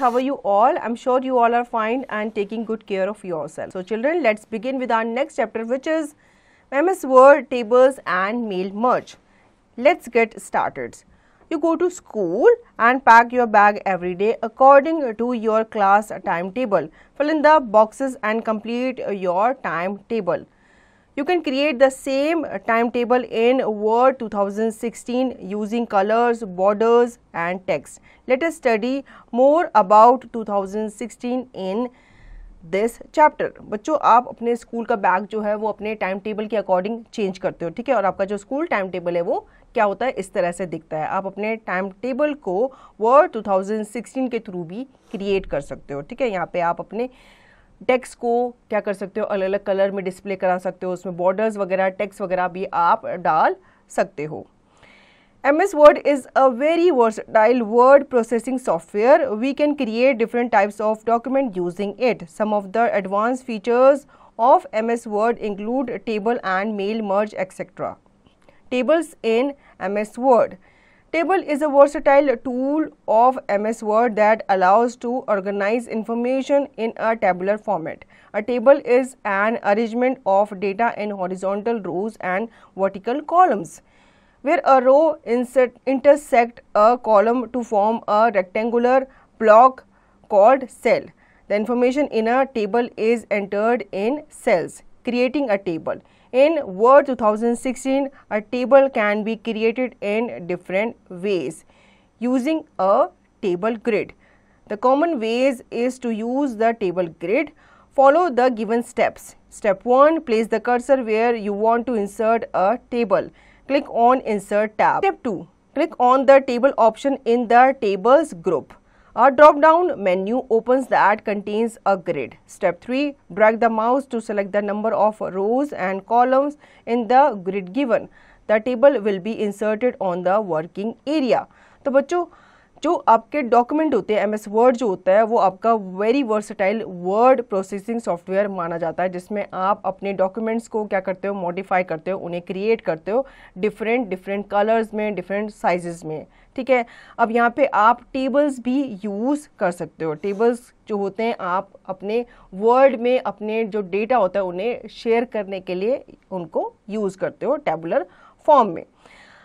how are you all? I'm sure you all are fine and taking good care of yourself. So children, let's begin with our next chapter, which is MS Word, Tables and Mail Merge. Let's get started. You go to school and pack your bag every day according to your class timetable. Fill in the boxes and complete your timetable. You can create the same timetable in Word 2016 using colors, borders and text. Let us study more about 2016 in this chapter. बच्चों, आप अपने school का bag जो है वो अपने time table के according change करते हो, ठीक है. और आपका जो स्कूल टाइम टेबल है वो क्या होता है, इस तरह से दिखता है. आप अपने टाइम टेबल को वर्ड 2016 के थ्रू भी क्रिएट कर सकते हो, ठीक है. यहाँ पे आप अपने टेक्स्ट को क्या कर सकते हो, अलग अलग कलर में डिस्प्ले करा सकते हो, उसमें बॉर्डर्स वगैरह, टेक्स्ट वगैरह भी आप डाल सकते हो. MS Word is a very versatile word processing software. We can create different types of document using it. Some of the advanced features of MS Word include table and mail merge, etc. Tables in MS Word. Table is a versatile tool of MS Word that allows to organize information in a tabular format. A table is an arrangement of data in horizontal rows and vertical columns, where a row intersect a column to form a rectangular block called cell. The information in a table is entered in cells, creating a table. In Word 2016, a table can be created in different ways using a table grid. The common ways is to use the table grid. Follow the given steps. Step 1. Place the cursor where you want to insert a table. Click on Insert tab. Step 2. Click on the table option in the Tables group. A drop-down menu opens that contains a grid. Step 3. Drag the mouse to select the number of rows and columns in the grid given. The table will be inserted on the working area. तो बच्चों, जो आपके document होते हैं, MS word जो होता है वो आपका very versatile word processing software माना जाता है, जिसमें आप अपने डॉक्यूमेंट्स को क्या करते हो, मॉडिफाई करते हो, उन्हें क्रिएट करते हो डिफरेंट कलर्स में, डिफरेंट साइजेस में, ठीक है. अब यहाँ पे आप टेबल्स भी यूज़ कर सकते हो. टेबल्स जो होते हैं आप अपने वर्ड में अपने जो डेटा होता है उन्हें शेयर करने के लिए उनको यूज़ करते हो टेबुलर फॉर्म में.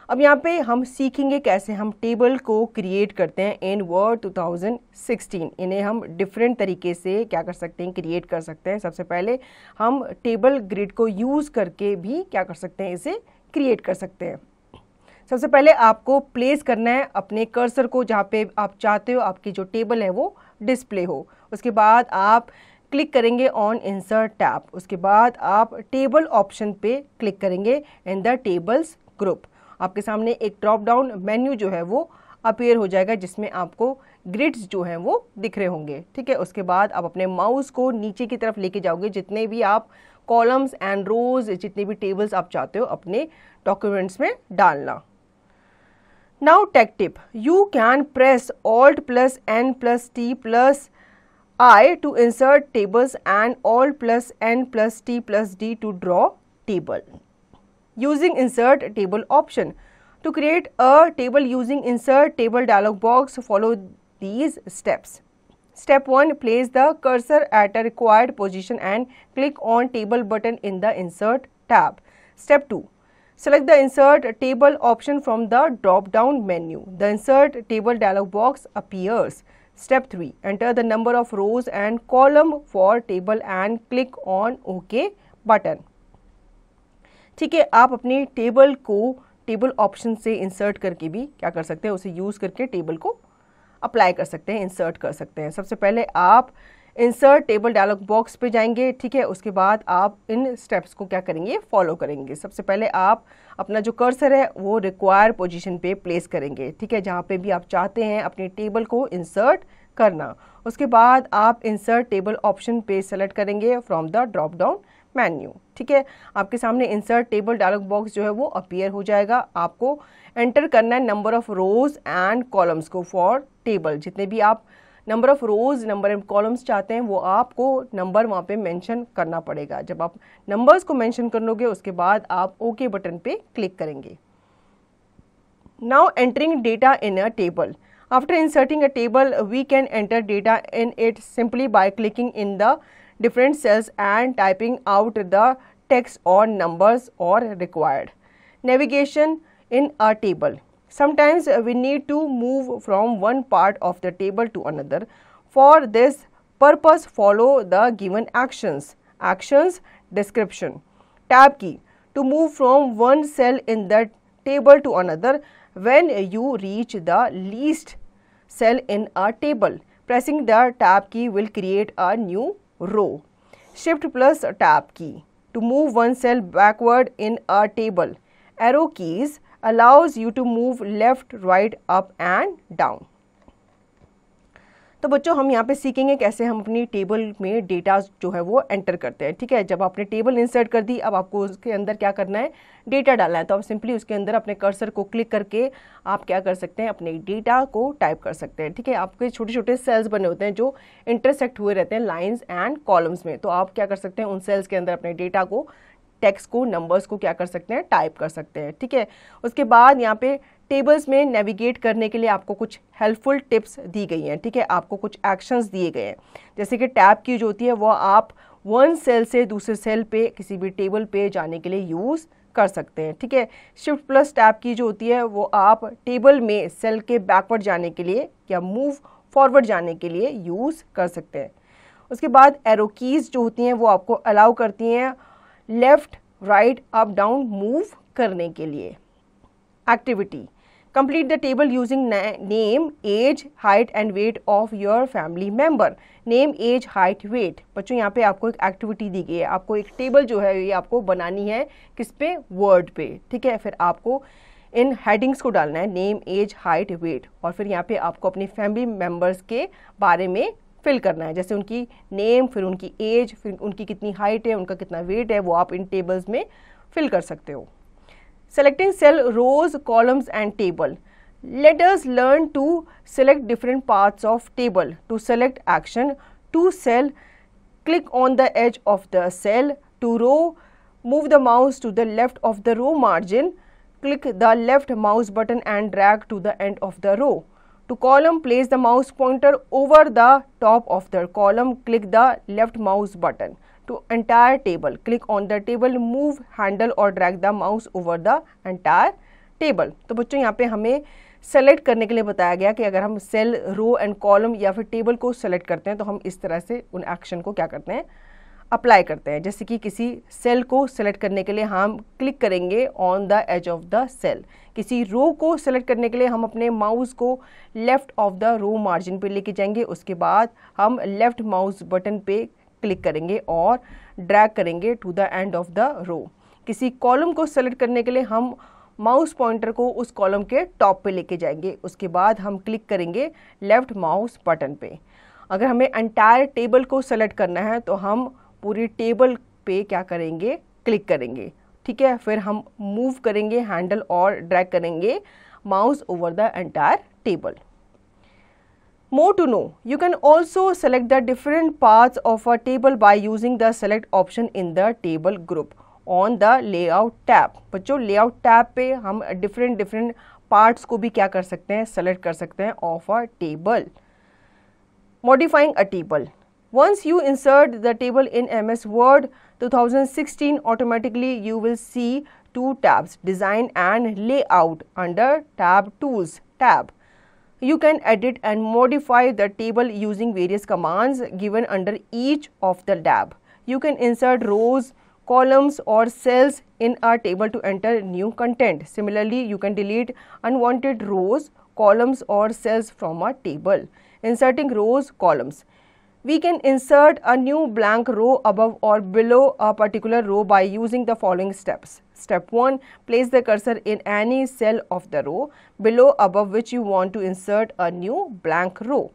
अब यहाँ पे हम सीखेंगे कैसे हम टेबल को क्रिएट करते हैं इन वर्ड 2016. इन्हें हम डिफरेंट तरीके से क्या कर सकते हैं, क्रिएट कर सकते हैं. सबसे पहले हम टेबल ग्रिड को यूज़ करके भी क्या कर सकते हैं, इसे क्रिएट कर सकते हैं. सबसे पहले आपको प्लेस करना है अपने कर्सर को जहाँ पे आप चाहते हो आपकी जो टेबल है वो डिस्प्ले हो. उसके बाद आप क्लिक करेंगे ऑन इंसर्ट टैब. उसके बाद आप टेबल ऑप्शन पे क्लिक करेंगे इन द टेबल्स ग्रुप. आपके सामने एक ड्रॉप डाउन मेन्यू जो है वो अपीयर हो जाएगा, जिसमें आपको ग्रिड्स जो हैं वो दिख रहे होंगे, ठीक है. उसके बाद आप अपने माउस को नीचे की तरफ लेके जाओगे, जितने भी आप कॉलम्स एंड रोज, जितने भी टेबल्स आप चाहते हो अपने डॉक्यूमेंट्स में डालना. Now take tip. You can press Alt+N+T+I to insert tables and Alt+N+T+D to draw table. Using Insert Table option. To create a table using Insert Table dialog box, follow these steps. Step 1. Place the cursor at a required position and click on Table button in the Insert tab. Step 2. Select the Insert Table option from the drop-down menu. The Insert Table dialog box appears. Step 3. Enter the number of rows and column for table and click on OK button. ठीक है. आप अपनी table को table option से insert करके भी क्या कर सकते हैं, उसे यूज़ करके टेबल को अप्लाई कर सकते हैं, इंसर्ट कर सकते हैं. सबसे पहले आप इंसर्ट टेबल डायलॉग बॉक्स पे जाएंगे, ठीक है. उसके बाद आप इन स्टेप्स को क्या करेंगे, फॉलो करेंगे. सबसे पहले आप अपना जो कर्सर है वो रिक्वायर पोजीशन पे प्लेस करेंगे, ठीक है, जहाँ पे भी आप चाहते हैं अपनी टेबल को इंसर्ट करना. उसके बाद आप इंसर्ट टेबल ऑप्शन पे सेलेक्ट करेंगे from the drop down menu, ठीक है. आपके सामने इंसर्ट टेबल डायलॉग बॉक्स जो है वो अपीयर हो जाएगा. आपको एंटर करना है number of rose and columns को फॉर टेबल. जितने भी आप number of rose, number of columns चाहते हैं वो आपको नंबर वहाँ पे मेंशन करना पड़ेगा. जब आप नंबर्स को मेंशन कर लोगे उसके बाद आप ओके बटन पे क्लिक करेंगे. Now entering data in a table. After inserting a table, we can enter data in it simply by clicking in the different cells and typing out the text or numbers or required. Navigation in a table. Sometimes we need to move from one part of the table to another. For this purpose, follow the given actions. Actions description. Tab key to move from one cell in the table to another. When you reach the least cell in a table, pressing the tab key will create a new row. Shift plus tab key to move one cell backward in a table. Arrow keys allows you to move left, right, up and down. तो बच्चों हम यहाँ पे सीखेंगे कैसे हम अपनी table में डेटा जो है वो एंटर करते हैं। ठीक है, जब आपने टेबल इंसर्ट कर दी, अब आपको उसके अंदर क्या करना है, डेटा डालना है। तो आप सिंपली उसके अंदर अपने कर्सर को क्लिक करके आप क्या कर सकते हैं, अपने डेटा को टाइप कर सकते हैं। ठीक है, आपके छोटे छोटे सेल्स बने होते हैं जो इंटरसेक्ट हुए रहते हैं लाइन्स एंड कॉलम्स में। तो आप क्या कर सकते हैं, उन सेल्स के अंदर अपने डेटा को, टेक्स्ट को, नंबर्स को क्या कर सकते हैं, टाइप कर सकते हैं। ठीक है, उसके बाद यहाँ पे टेबल्स में नेविगेट करने के लिए आपको कुछ हेल्पफुल टिप्स दी गई हैं। ठीक है, आपको कुछ एक्शंस दिए गए हैं, जैसे कि टैब की जो होती है वो आप वन सेल से दूसरे सेल पे किसी भी टेबल पे जाने के लिए यूज़ कर सकते हैं। ठीक है, शिफ्ट प्लस टैब की जो होती है वो आप टेबल में सेल के बैकवर्ड जाने के लिए या मूव फॉरवर्ड जाने के लिए यूज़ कर सकते हैं। उसके बाद एरो कीज़ जो होती हैं वो आपको अलाउ करती हैं left, right, up, down move करने के लिए। Activity complete the table using name, age, height and weight of your family member. Name, age, height, weight. बच्चों यहाँ पे आपको एक एक्टिविटी दी गई है, आपको एक टेबल जो है ये आपको बनानी है किस पे, वर्ड पे। ठीक है, फिर आपको इन हेडिंग्स को डालना है, नेम, एज, हाइट, वेट, और फिर यहाँ पे आपको अपनी फैमिली मेम्बर्स के बारे में फिल करना है, जैसे उनकी नेम, फिर उनकी एज, फिर उनकी कितनी हाइट है, उनका कितना वेट है, वो आप इन टेबल्स में फिल कर सकते हो। Selecting cell, rows, columns and table. Let us learn to select different parts of table. To select action, to cell, click on the edge of the cell. To row, move the mouse to the left of the row margin. Click the left mouse button and drag to the end of the row. To column, place the mouse pointer over the top of the column. Click the left mouse button. To entire table, click on the table, move handle or drag the mouse over the entire table. तो बच्चों यहाँ पे हमें select करने के लिए बताया गया कि अगर हम सेल, रो एंड कॉलम या फिर टेबल को सेलेक्ट करते हैं तो हम इस तरह से उन एक्शन को क्या करते हैं, अप्लाई करते हैं। जैसे कि किसी सेल को सेलेक्ट करने के लिए हम क्लिक करेंगे on the edge of the cell, किसी रो को सेलेक्ट करने के लिए हम अपने माउस को left of the row margin पे लेके जाएंगे, उसके बाद हम लेफ्ट माउस बटन पे क्लिक करेंगे और ड्रैग करेंगे to the end of the row. किसी कॉलम को सेलेक्ट करने के लिए हम माउस पॉइंटर को उस कॉलम के टॉप पे लेके जाएंगे, उसके बाद हम क्लिक करेंगे लेफ्ट माउस बटन पे। अगर हमें एंटायर टेबल को सेलेक्ट करना है तो हम पूरी टेबल पे क्या करेंगे, क्लिक करेंगे। ठीक है, फिर हम मूव करेंगे हैंडल और ड्रैग करेंगे mouse over the entire table. More to know, you can also select the different parts of a table by using the select option in the table group on the layout tab. बच्चों layout tab पे हम different parts को भी क्या कर सकते हैं, select कर सकते हैं of a table. Modifying a table. Once you insert the table in MS Word 2016, automatically you will see two tabs, Design and Layout, under Tab Tools tab. You can edit and modify the table using various commands given under each of the tab. You can insert rows, columns or cells in a table to enter new content. Similarly, you can delete unwanted rows, columns or cells from a table. Inserting rows, columns. We can insert a new blank row above or below a particular row by using the following steps. Step 1. Place the cursor in any cell of the row below above which you want to insert a new blank row.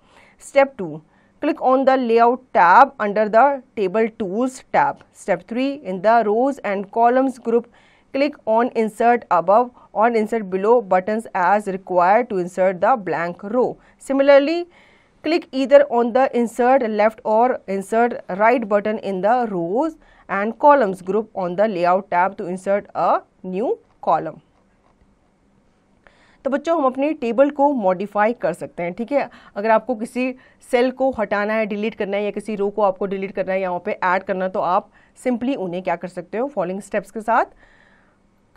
Step 2. Click on the Layout tab under the Table Tools tab. Step 3. In the Rows and Columns group, click on Insert Above or Insert Below buttons as required to insert the blank row. Similarly, click either on the Insert Left or Insert Right button in the Rows and Columns group on the Layout tab to insert a new column. तो बच्चों हम अपनी table को modify कर सकते हैं, ठीक है। अगर आपको किसी सेल को हटाना है, डिलीट करना है, या किसी रो को आपको डिलीट करना है या वहाँ पे ऐड करना है, तो आप सिंपली उन्हें क्या कर सकते हो, फॉलोइंग स्टेप्स के साथ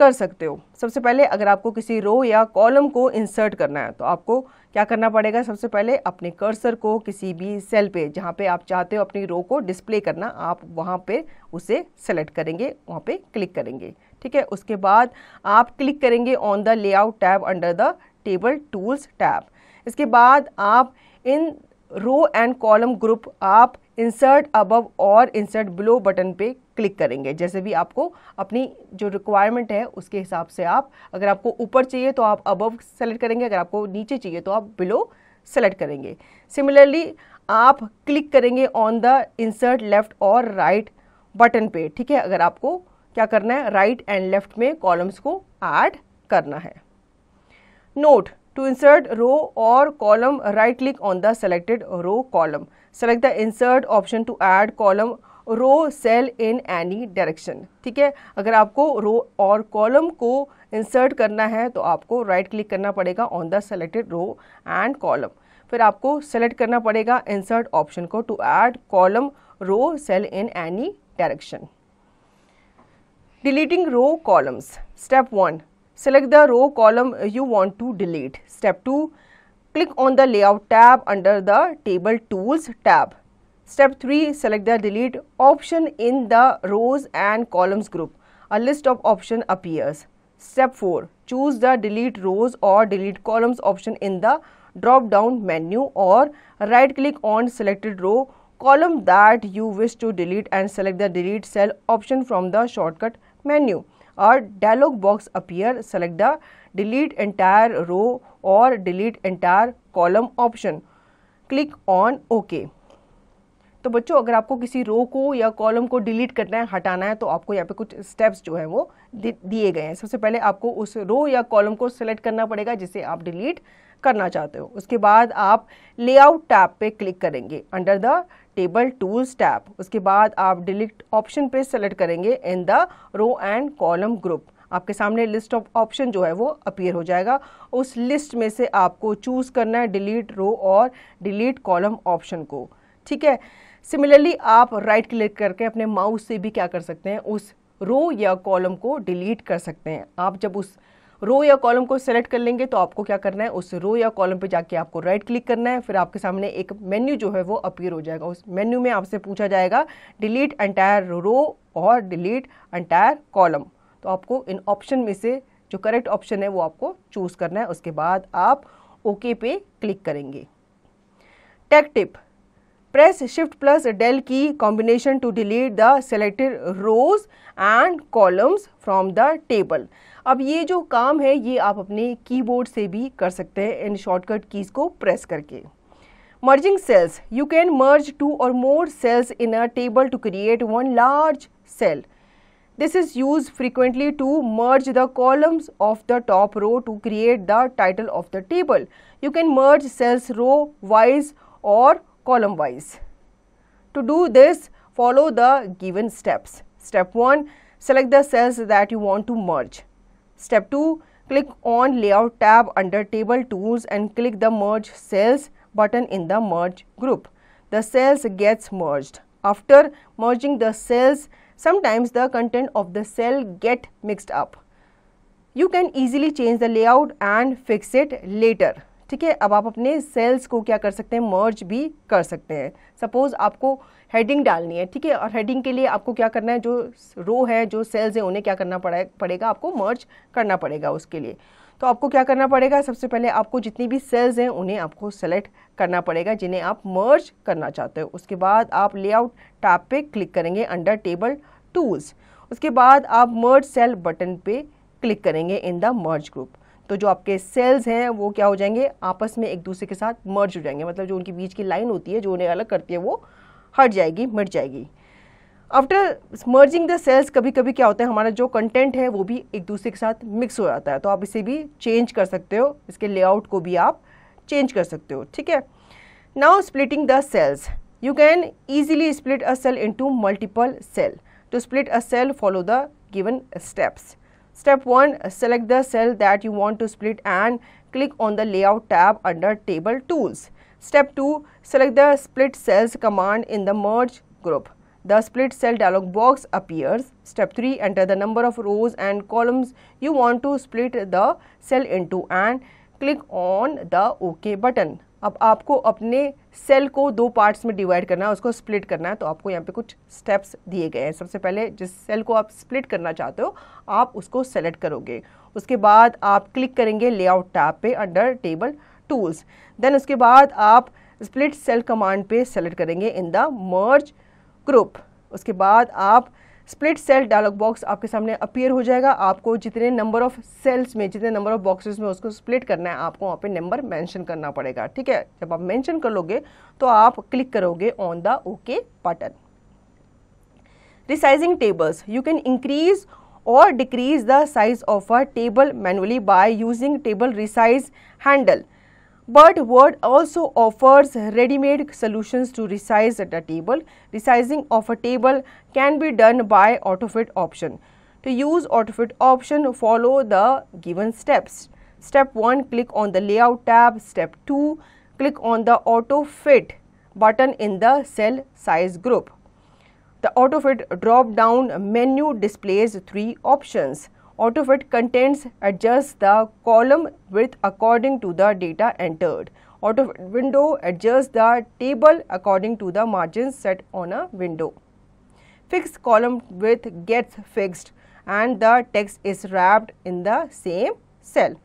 कर सकते हो। सबसे पहले अगर आपको किसी रो या कॉलम को इंसर्ट करना है तो आपको क्या करना पड़ेगा, सबसे पहले अपने कर्सर को किसी भी सेल पे जहाँ पे आप चाहते हो अपनी रो को डिस्प्ले करना, आप वहाँ पे उसे सेलेक्ट करेंगे, वहाँ पे क्लिक करेंगे, ठीक है। उसके बाद आप क्लिक करेंगे on the layout tab under the table tools tab. इसके बाद आप इन रो एंड कॉलम ग्रुप आप इंसर्ट अबव और इंसर्ट बिलो बटन पे क्लिक करेंगे। जैसे भी आपको अपनी जो रिक्वायरमेंट है उसके हिसाब से आप, अगर आपको ऊपर चाहिए तो आप अबव सेलेक्ट करेंगे, अगर आपको नीचे चाहिए तो आप बिलो सेलेक्ट करेंगे। सिमिलरली आप क्लिक करेंगे ऑन द इंसर्ट लेफ्ट और राइट बटन पे, ठीक है। अगर आपको क्या करना है, राइट एंड लेफ्ट में कॉलम्स को ऐड करना है। Note, to insert row or column, right click on the selected row column. Select the insert option to add column row cell in any direction. ठीक है, अगर आपको रो और कॉलम को इंसर्ट करना है तो आपको राइट क्लिक करना पड़ेगा on the selected row and column. फिर आपको सेलेक्ट करना पड़ेगा इंसर्ट ऑप्शन को to add column row cell in any direction. Deleting row columns. Step 1, select the row column you want to delete. Step 2, click on the layout tab under the table tools tab. Step 3, select the delete option in the rows and columns group. A list of options appears. Step 4, choose the delete rows or delete columns option in the drop down menu or right click on selected row column that you wish to delete and select the delete cell option from the shortcut menu. A dialog box appear. Select the delete entire row or delete entire column option. Click on OK. तो बच्चों अगर आपको किसी row को या column को delete करना है, हटाना है, तो आपको यहाँ पे कुछ स्टेप्स जो है वो दिए गए हैं। सबसे पहले आपको उस रो या कॉलम को सिलेक्ट करना पड़ेगा जिसे आप डिलीट करना चाहते हो। उसके बाद आप लेआउट टैब पे क्लिक करेंगे under the table tools tab. उसके बाद आप डिलीट ऑप्शन पे सेलेक्ट करेंगे in the row and column group. आपके सामने लिस्ट ऑफ ऑप्शन जो है वो अपीयर हो जाएगा। उस लिस्ट में से आपको चूज करना है डिलीट रो और डिलीट कॉलम ऑप्शन को, ठीक है। सिमिलरली आप राइट क्लिक करके अपने माउस से भी क्या कर सकते हैं, उस रो या कॉलम को डिलीट कर सकते हैं। आप जब उस रो या कॉलम को सेलेक्ट कर लेंगे तो आपको क्या करना है, उस रो या कॉलम पे जाके आपको राइट क्लिक करना है। फिर आपके सामने एक मेन्यू जो है वो अपीयर हो जाएगा। उस मेन्यू में आपसे पूछा जाएगा डिलीट एंटायर रो और डिलीट एंटायर कॉलम। तो आपको इन ऑप्शन में से जो करेक्ट ऑप्शन है वो आपको चूज करना है। उसके बाद आप ओके पे क्लिक करेंगे। Tech tip, press shift plus del key combination to delete the selected rows and columns from the table. अब ये जो काम है ये आप अपने कीबोर्ड से भी कर सकते हैं इन शॉर्टकट कीज को प्रेस करके। Merging cells, you can merge 2 or more cells in a table to create one large cell. This is used frequently to merge the columns of the top row to create the title of the table. You can merge cells row wise or column wise. To do this, follow the given steps. Step 1, select the cells that you want to merge. Step 2, click on layout tab under table tools and click the merge cells button in the merge group. The cells gets merged. After merging the cells, sometimes the content of the cell get mixed up. You can easily change the layout and fix it later. ठीक है, अब आप अपने sales को क्या कर सकते हैं, मर्ज भी कर सकते हैं। सपोज आपको हेडिंग डालनी है, ठीक है, और हेडिंग के लिए आपको क्या करना है, जो रो है, जो सेल्स हैं, उन्हें क्या करना पड़ेगा, आपको मर्ज करना पड़ेगा। उसके लिए तो आपको क्या करना पड़ेगा, सबसे पहले आपको जितनी भी सेल्स हैं उन्हें आपको सेलेक्ट करना पड़ेगा जिन्हें आप मर्ज करना चाहते हो। उसके बाद आप लेआउट टैब पे क्लिक करेंगे अंडर टेबल टूल्स। उसके बाद आप मर्ज सेल बटन पे क्लिक करेंगे इन द मर्ज ग्रुप। तो जो आपके सेल्स हैं वो क्या हो जाएंगे, आपस में एक दूसरे के साथ मर्ज हो जाएंगे। मतलब जो उनकी बीच की लाइन होती है जो उन्हें अलग करती है वो हट जाएगी, मिट जाएगी। आफ्टर मर्जिंग द सेल्स कभी कभी क्या होता है, हमारा जो कंटेंट है वो भी एक दूसरे के साथ मिक्स हो जाता है। तो आप इसे भी चेंज कर सकते हो, इसके लेआउट को भी आप चेंज कर सकते हो, ठीक है। Now splitting the cells, you can easily split a cell into multiple cell. To split a cell follow the given steps. Step 1, select the cell that you want to split and click on the Layout tab under Table Tools. Step 2. Select the Split Cells command in the Merge group. The Split Cell dialog box appears. Step 3. Enter the number of rows and columns you want to split the cell into and click on the OK button. अब आपको अपने cell को दो parts में divide करना है, उसको split करना है, तो आपको यहाँ पे कुछ स्टेप्स दिए गए हैं। सबसे पहले जिस सेल को आप स्प्लिट करना चाहते हो आप उसको सेलेक्ट करोगे, उसके बाद आप क्लिक करेंगे लेआउट टैब पे अंडर टेबल टूल्स, देन उसके बाद आप स्प्लिट सेल कमांड पे सेलेक्ट करेंगे इन द मर्ज ग्रुप। उसके बाद आप स्प्लिट सेल डायलॉग बॉक्स आपके सामने अपीयर हो जाएगा। आपको जितने नंबर ऑफ सेल्स में, जितने नंबर ऑफ बॉक्सेस में उसको स्प्लिट करना है, आपको वहाँ पे नंबर मेंशन करना पड़ेगा, ठीक है। जब आप मेंशन कर लोगे तो आप क्लिक करोगे on the okay button. Resizing tables, you can increase or decrease the size of a table manually by using table resize handle. But Word also offers ready-made solutions to resize the table. Resizing of a table can be done by AutoFit option. To use AutoFit option, follow the given steps. Step 1, click on the Layout tab. Step 2, click on the AutoFit button in the cell size group. The AutoFit drop-down menu displays 3 options. AutoFit contents adjusts the column width according to the data entered. AutoFit window adjusts the table according to the margins set on a window. Fixed column width gets fixed and the text is wrapped in the same cell.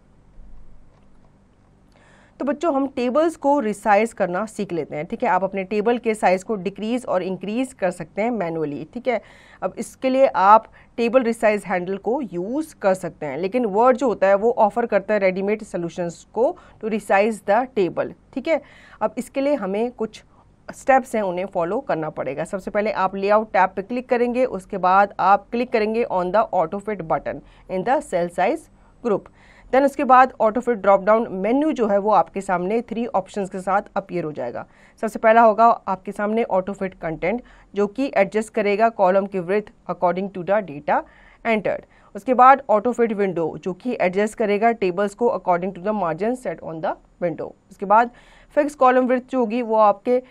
तो बच्चों हम tables को resize करना सीख लेते हैं, ठीक है। आप अपने टेबल के साइज को डिक्रीज और इंक्रीज कर सकते हैं मैनुअली, ठीक है। अब इसके लिए आप टेबल रिसाइज हैंडल को यूज़ कर सकते हैं, लेकिन वर्ड जो होता है वो ऑफर करता है रेडीमेड सॉल्यूशंस को टू रिसाइज द टेबल, ठीक है। अब इसके लिए हमें कुछ स्टेप्स हैं, उन्हें फॉलो करना पड़ेगा। सबसे पहले आप लेआउट टैब पे क्लिक करेंगे, उसके बाद आप क्लिक करेंगे on the autofit button in the cell size group. Then उसके बाद ऑटोफिट ड्रॉप डाउन मेन्यू जो है वो आपके सामने 3 ऑप्शंस के साथ अपीयर हो जाएगा। सबसे पहला होगा आपके सामने ऑटोफिट कंटेंट, जो कि एडजस्ट करेगा कॉलम की width according to the data entered. उसके बाद ऑटोफिट विंडो, जो कि एडजस्ट करेगा टेबल्स को according to the margin set on the window. उसके बाद फिक्स कॉलम विड्थ जो होगी वो आपके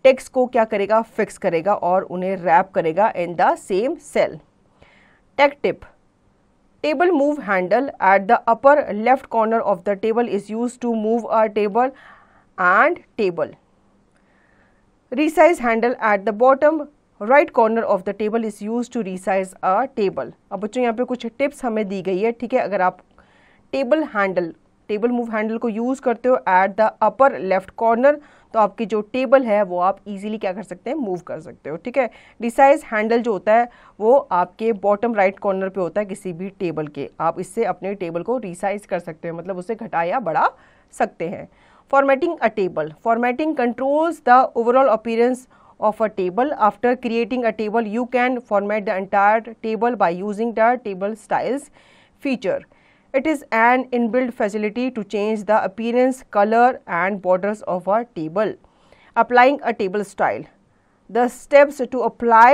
टेक्स्ट को क्या करेगा, फिक्स करेगा और उन्हें रैप करेगा in the same cell. Tech tip, table move handle at the upper left corner of the table is used to move a table and table. Resize handle at the bottom right corner of the table is used to resize a table. अब बच्चों यहाँ पे कुछ tips हमें दी गई है, ठीक है। अगर आप टेबल मूव हैंडल को यूज़ करते हो at the upper left corner, तो आपकी जो टेबल है वो आप इजीली क्या कर सकते हैं, मूव कर सकते हो, ठीक है। रिसाइज हैंडल जो होता है वो आपके बॉटम राइट कॉर्नर पे होता है किसी भी टेबल के। आप इससे अपने टेबल को रिसाइज कर सकते हैं, मतलब उसे घटा या बढ़ा सकते हैं। Formatting a table, formatting controls the overall appearance of a table. After creating a table, you can format the entire table by using the table styles feature. It is an inbuilt facility to change the appearance, color and borders of a table. Applying a table style. The steps to apply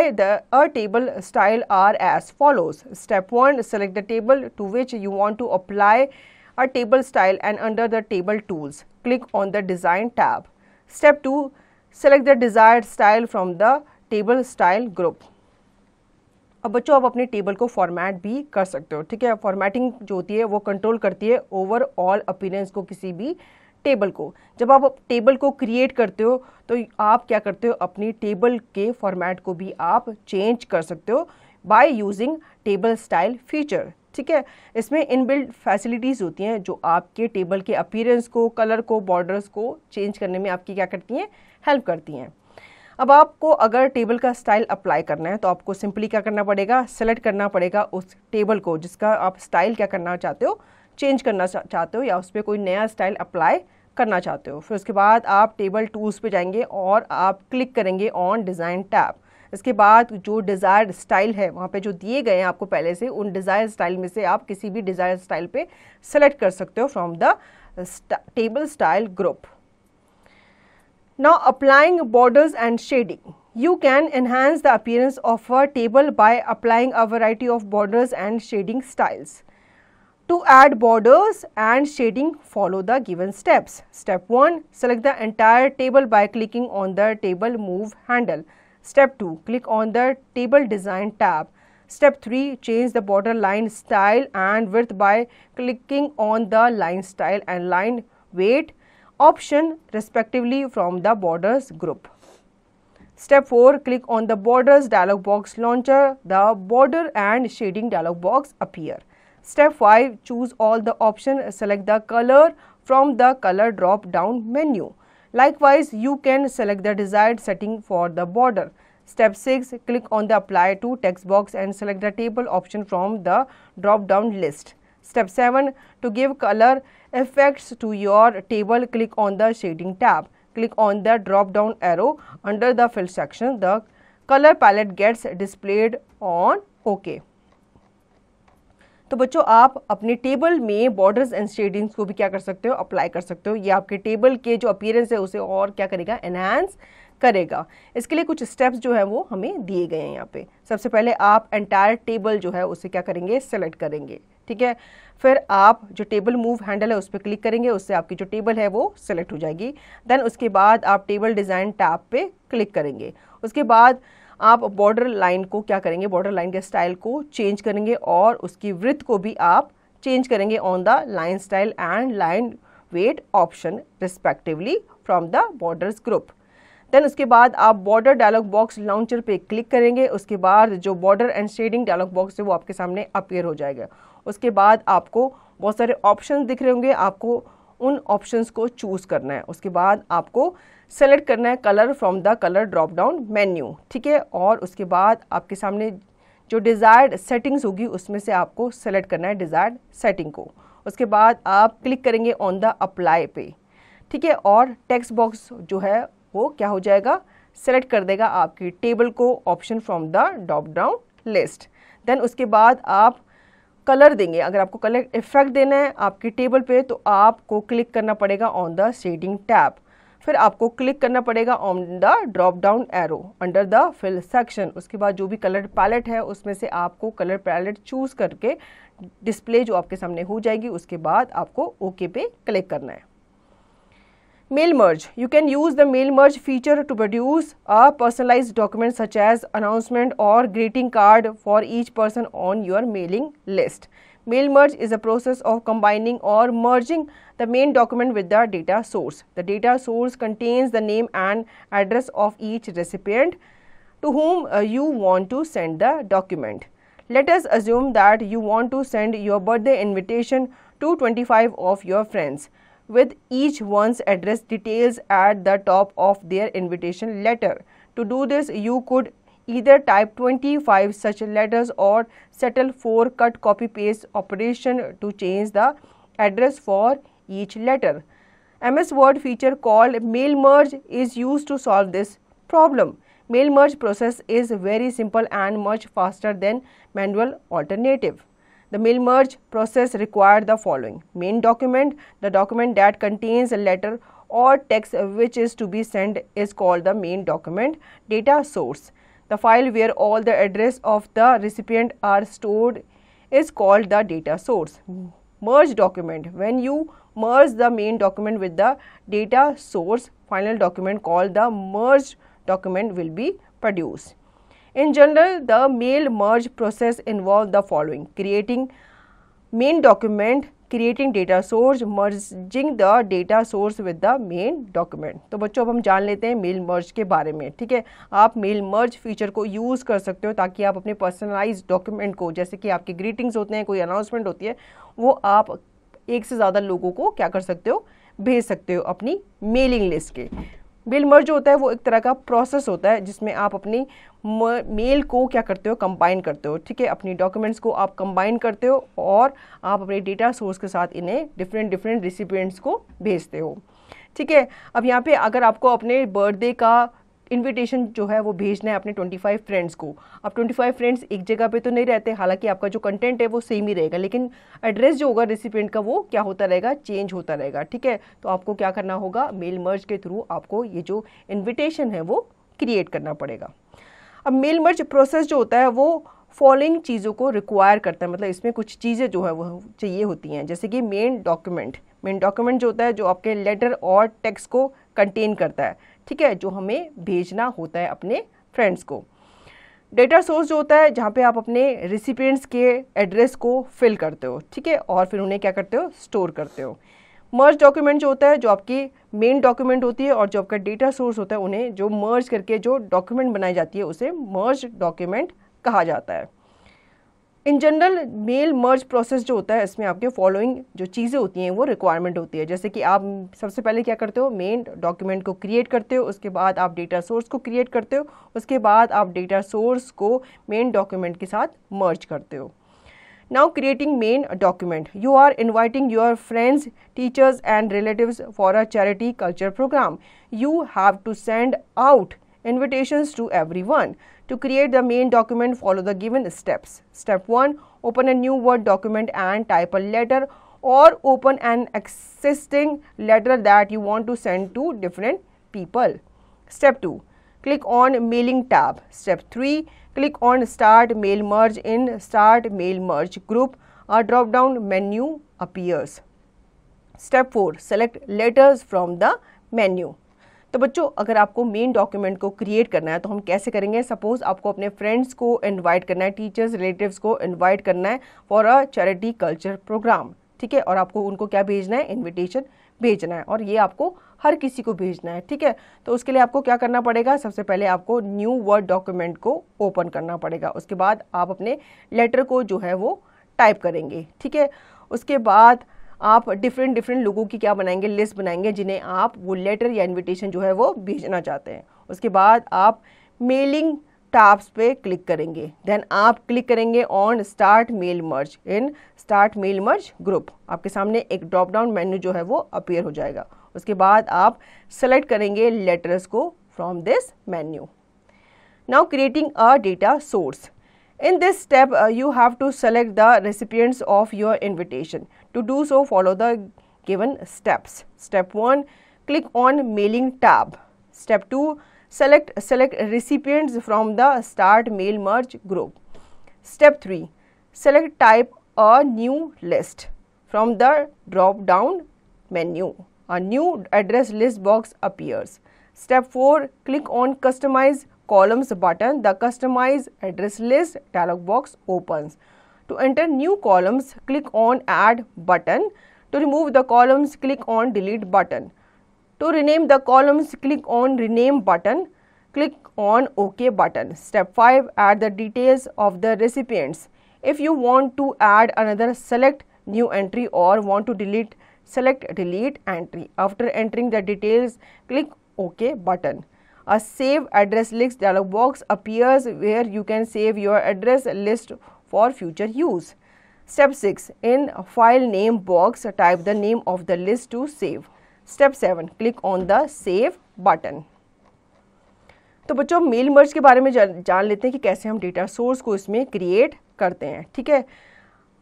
a table style are as follows. Step 1, select the table to which you want to apply a table style and under the table tools, click on the design tab. Step 2, select the desired style from the table style group. अब बच्चों आप अपने table को format भी कर सकते हो, ठीक है। फॉर्मेटिंग जो होती है वो कंट्रोल करती है ओवरऑल अपीयरेंस को किसी भी टेबल को। जब आप टेबल को क्रिएट करते हो तो आप क्या करते हो, अपनी टेबल के फॉर्मेट को भी आप चेंज कर सकते हो by using table style feature, ठीक है। इसमें इनबिल्ट फैसिलिटीज़ होती हैं जो आपके टेबल के अपीयरेंस को, कलर को, बॉर्डर्स को चेंज करने में आपकी क्या करती हैं, हेल्प करती हैं। अब आपको अगर टेबल का स्टाइल अप्लाई करना है तो आपको सिंपली क्या करना पड़ेगा, सेलेक्ट करना पड़ेगा उस टेबल को जिसका आप स्टाइल क्या करना चाहते हो, चेंज करना चाहते हो या उस पर कोई नया स्टाइल अप्लाई करना चाहते हो। फिर उसके बाद आप टेबल टूल्स पे जाएंगे और आप क्लिक करेंगे ऑन डिज़ाइन टैब। इसके बाद जो डिज़ायर्ड स्टाइल है वहाँ पे जो दिए गए हैं आपको पहले से, उन डिज़ायर्ड स्टाइल में से आप किसी भी डिज़ायर्ड स्टाइल पे सेलेक्ट कर सकते हो from the table style group. Now applying borders and shading. You can enhance the appearance of a table by applying a variety of borders and shading styles. To add borders and shading, follow the given steps. Step 1. Select the entire table by clicking on the Table Move handle. Step 2. Click on the Table Design tab. Step 3. Change the border line style and width by clicking on the Line Style and Line Weight option respectively from the Borders group. Step 4. Click on the Borders dialog box launcher. The Border and Shading dialog box appear. Step 5. Choose all the options. Select the color from the color drop down menu. Likewise, you can select the desired setting for the border. Step 6. Click on the Apply to text box and select the table option from the drop down list. Step 7. To give color effects to your table, click on the Shading tab. Click on the drop down arrow under the fill section. The color palette gets displayed on OK. तो बच्चों आप अपने table में borders and shadings को भी क्या कर सकते हो, अप्लाई कर सकते हो. ये आपके टेबल के जो अपीयरेंस है उसे और क्या करेगा, एनहांस करेगा. इसके लिए कुछ स्टेप्स जो है वो हमें दिए गए हैं यहाँ पे. सबसे पहले आप एंटायर टेबल जो है उसे क्या करेंगे, सेलेक्ट करेंगे. ठीक है, फिर आप जो टेबल मूव हैंडल है उस पर क्लिक करेंगे, उससे आपकी जो टेबल है वो सेलेक्ट हो जाएगी. देन उसके बाद आप टेबल डिज़ाइन टैब पे क्लिक करेंगे. उसके बाद आप बॉर्डर लाइन को क्या करेंगे, बॉर्डर लाइन के स्टाइल को चेंज करेंगे और उसकी विड्थ को भी आप चेंज करेंगे on the line style and line weight option respectively from the borders group. Then उसके बाद आप बॉर्डर डायलॉग बॉक्स लॉन्चर पे क्लिक करेंगे. उसके बाद जो border and shading dialog box है वो आपके सामने अपीयर हो जाएगा. उसके बाद आपको बहुत सारे ऑप्शंस दिख रहे होंगे, आपको उन ऑप्शंस को चूज करना है. उसके बाद आपको सेलेक्ट करना है colour from the colour drop down menu. ठीक है, और उसके बाद आपके सामने जो डिज़ायर्ड सेटिंग्स होगी उसमें से आपको सेलेक्ट करना है डिज़ायर्ड सेटिंग को. उसके बाद आप क्लिक करेंगे ऑन द अप्लाई पे. ठीक है, और टेक्स्ट बॉक्स जो है वो क्या हो जाएगा, सेलेक्ट कर देगा आपकी टेबल को option from the drop down list. Then उसके बाद आप कलर देंगे. अगर आपको कलर इफेक्ट देना है आपकी टेबल पे तो आपको क्लिक करना पड़ेगा ऑन द शेडिंग टैब. फिर आपको क्लिक करना पड़ेगा on the drop down arrow under the fill section. उसके बाद जो भी कलर पैलेट है उसमें से आपको कलर पैलेट चूज करके डिस्प्ले जो आपके सामने हो जाएगी. उसके बाद आपको ओके पे क्लिक करना है. Mail merge. You can use the mail merge feature to produce a personalized document such as announcement or greeting card for each person on your mailing list. Mail merge is a process of combining or merging the main document with the data source. The data source contains the name and address of each recipient to whom you want to send the document. Let us assume that you want to send your birthday invitation to 25 of your friends, with each one's address details at the top of their invitation letter. To do this, you could either type 25 such letters or settle for cut copy paste operation to change the address for each letter. MS Word feature called Mail Merge is used to solve this problem. Mail merge process is very simple and much faster than manual alternative. The mail merge process required the following: main document. The document that contains a letter or text which is to be sent is called the main document. Data source. The file where all the address of the recipient are stored is called the data source. Merge document. When you merge the main document with the data source, final document called the merged document will be produced. In general, the mail merge process involves the following: creating main document, creating data source, merging the data source with the main document. तो बच्चों अब हम जान लेते हैं mail merge के बारे में. ठीक है, आप मेल मर्ज फीचर को यूज़ कर सकते हो ताकि आप अपने पर्सनलाइज्ड डॉक्यूमेंट को, जैसे कि आपके ग्रीटिंग्स होते हैं, कोई अनाउंसमेंट होती है, वो आप एक से ज़्यादा लोगों को क्या कर सकते हो, भेज सकते हो अपनी मेलिंग लिस्ट के. मेल मर्ज जो होता है वो एक तरह का प्रोसेस होता है जिसमें आप अपनी मेल को क्या करते हो, कंबाइन करते हो. ठीक है, अपनी डॉक्यूमेंट्स को आप कंबाइन करते हो और आप अपने डेटा सोर्स के साथ इन्हें डिफरेंट रिसिपिएंट्स को भेजते हो. ठीक है, अब यहाँ पे अगर आपको अपने बर्थडे का इनविटेशन जो है वो भेजना है अपने 25 फ्रेंड्स को. अब 25 फ्रेंड्स एक जगह पे तो नहीं रहते, हालांकि आपका जो कंटेंट है वो सेम ही रहेगा, लेकिन एड्रेस जो होगा रेसिपिएंट का वो क्या होता रहेगा, चेंज होता रहेगा. ठीक है, तो आपको क्या करना होगा, मेल मर्ज के थ्रू आपको ये जो इन्विटेशन है वो क्रिएट करना पड़ेगा. अब मेल मर्ज प्रोसेस जो होता है वो फॉलोइंग चीज़ों को रिक्वायर करता है, मतलब इसमें कुछ चीज़ें जो है वो चाहिए होती हैं, जैसे कि मेन डॉक्यूमेंट जो होता है जो आपके लेटर और टेक्स्ट को कंटेन करता है, ठीक है, जो हमें भेजना होता है अपने फ्रेंड्स को। डेटा सोर्स जो होता है जहाँ पे आप अपने रिसिपिएंट्स के एड्रेस को फिल करते हो, ठीक है, और फिर उन्हें क्या करते हो, स्टोर करते हो। मर्ज डॉक्यूमेंट जो होता है जो आपकी मेन डॉक्यूमेंट होती है और जो आपका डेटा सोर्स होता है उन्हें जो मर्ज करके जो डॉक्यूमेंट बनाई जाती है उसे मर्ज डॉक्यूमेंट कहा जाता है। In general mail merge process जो होता है इसमें आपके फॉलोइंग जो चीज़ें होती हैं वो रिक्वायरमेंट होती है, जैसे कि आप सबसे पहले क्या करते हो, मेन डॉक्यूमेंट को क्रिएट करते हो, उसके बाद आप डेटा सोर्स को क्रिएट करते हो, उसके बाद आप डेटा सोर्स को मेन डॉक्यूमेंट के साथ मर्ज करते हो। Now creating main document. You are inviting your friends, teachers and relatives for a charity culture program. You have to send out invitations to everyone. To create the main document, follow the given steps. Step 1. Open a new Word document and type a letter or open an existing letter that you want to send to different people. Step 2. Click on Mailing tab. Step 3. Click on Start Mail Merge in Start Mail Merge Group. A drop-down menu appears. Step 4. Select letters from the menu. तो बच्चों अगर आपको main document को create करना है तो हम कैसे करेंगे, सपोज आपको अपने फ्रेंड्स को इनवाइट करना है, टीचर्स रिलेटिव्स को इनवाइट करना है for a charity culture programme, ठीक है, और आपको उनको क्या भेजना है, इन्विटेशन भेजना है, और ये आपको हर किसी को भेजना है, ठीक है। तो उसके लिए आपको क्या करना पड़ेगा, सबसे पहले आपको न्यू वर्ड डॉक्यूमेंट को ओपन करना पड़ेगा, उसके बाद आप अपने लेटर को जो है वो टाइप करेंगे, ठीक है। उसके बाद आप डिफरेंट लोगों की क्या बनाएंगे, लिस्ट बनाएंगे जिन्हें आप वो लेटर या इन्विटेशन जो है वो भेजना चाहते हैं। उसके बाद आप मेलिंग टैब्स पे क्लिक करेंगे, देन आप क्लिक करेंगे on start mail merge in start mail merge group. आपके सामने एक ड्रॉप डाउन मेन्यू जो है वो अपीयर हो जाएगा। उसके बाद आप सेलेक्ट करेंगे लेटर्स को from this menu. Now creating a data source. In this step, you have to select the recipients of your invitation. To do so, follow the given steps. Step 1, click on Mailing tab. Step 2, select recipients from the Start Mail Merge group. Step 3, type a new list. From the drop-down menu, a new address list box appears. Step 4, click on Customize Columns button. The Customize Address List dialog box opens. To enter new columns, click on Add button. To remove the columns, click on Delete button. To rename the columns, click on Rename button. Click on OK button. Step 5, add the details of the recipients. If you want to add another, select New Entry, or want to delete, select Delete Entry. After entering the details, click OK button. A Save Address List dialog box appears where you can save your address list for future use. Step 6, in File Name box, type the name of the list to save. Step 7, click on the Save button. तो बच्चों mail merge के बारे में जान लेते हैं कि कैसे हम डेटा सोर्स को इसमें क्रिएट करते हैं, ठीक है।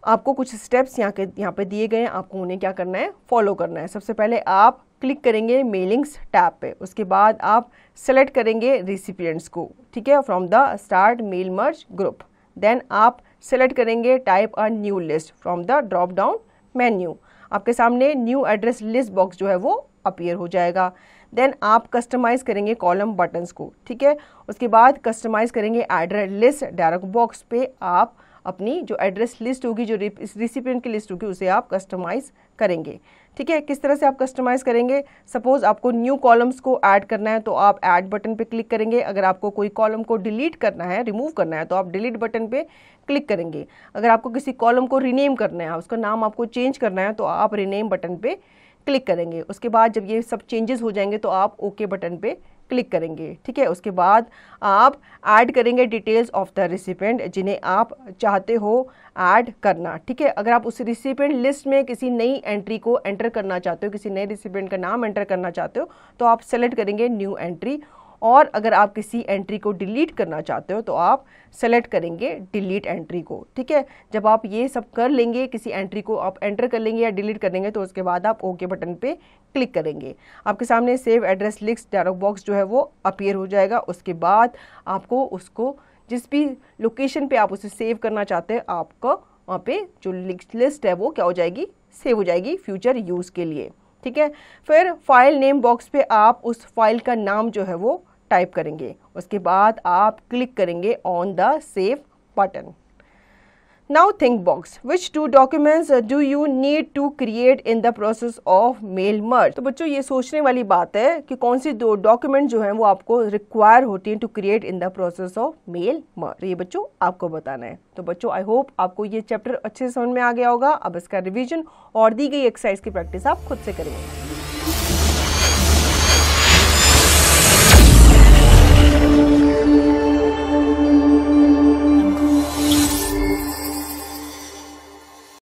आपको कुछ स्टेप्स यहाँ पे दिए गए हैं, आपको उन्हें क्या करना है, फॉलो करना है। सबसे पहले आप क्लिक करेंगे मेलिंग्स टैब पे, उसके बाद आप सेलेक्ट करेंगे रिसिपिएंट्स को, ठीक है, from the start mail merge group. Then आप सेलेक्ट करेंगे type a new list from the drop down menu. आपके सामने न्यू एड्रेस लिस्ट बॉक्स जो है वो अपीयर हो जाएगा। देन आप कस्टमाइज करेंगे कॉलम बटन्स को, ठीक है। उसके बाद कस्टमाइज करेंगे एड्रेस लिस्ट डायलॉग बॉक्स पे आप अपनी जो एड्रेस लिस्ट होगी, जो रिसिपिएंट की लिस्ट होगी, उसे आप कस्टमाइज करेंगे, ठीक है। किस तरह से आप कस्टमाइज करेंगे, सपोज आपको न्यू कॉलम्स को ऐड करना है तो आप ऐड बटन पे क्लिक करेंगे। अगर आपको कोई कॉलम को डिलीट करना है, रिमूव करना है, तो आप डिलीट बटन पे क्लिक करेंगे। अगर आपको किसी कॉलम को रीनेम करना है, उसका नाम आपको चेंज करना है, तो आप रीनेम बटन पे क्लिक करेंगे। उसके बाद जब ये सब चेंजेस हो जाएंगे तो आप ओके बटन पे क्लिक करेंगे, ठीक है। उसके बाद आप ऐड करेंगे डिटेल्स ऑफ द रिसिपिएंट जिन्हें आप चाहते हो ऐड करना, ठीक है। अगर आप उस रिसिपिएंट लिस्ट में किसी नई एंट्री को एंटर करना चाहते हो, किसी नए रिसिपिएंट का नाम एंटर करना चाहते हो, तो आप सेलेक्ट करेंगे न्यू एंट्री। और अगर आप किसी एंट्री को डिलीट करना चाहते हो तो आप सेलेक्ट करेंगे डिलीट एंट्री को, ठीक है। जब आप ये सब कर लेंगे, किसी एंट्री को आप एंटर कर लेंगे या डिलीट कर लेंगे, तो उसके बाद आप ओके बटन पे क्लिक करेंगे। आपके सामने save address list dialog box जो है वो अपीयर हो जाएगा। उसके बाद आपको उसको जिस भी लोकेशन पे आप उसे सेव करना चाहते हैं, आपका वहाँ पे जो लिस्ट है वो क्या हो जाएगी, सेव हो जाएगी फ्यूचर यूज़ के लिए। ठीक है, फिर फाइल नेम बॉक्स पे आप उस फाइल का नाम जो है वो टाइप करेंगे, उसके बाद आप क्लिक करेंगे on the save button. Now think box, which 2 documents do you need to create in the process of mail merge. तो बच्चों ये सोचने वाली बात है कि कौन सी 2 डॉक्यूमेंट जो हैं वो आपको रिक्वायर होती हैं to create in the process of mail merge. तो ये बच्चों आपको बताना है। तो बच्चों आई होप आपको ये चैप्टर अच्छे से समझ में आ गया होगा। अब इसका रिविजन और दी गई एक्सरसाइज की प्रैक्टिस आप खुद से करेंगे।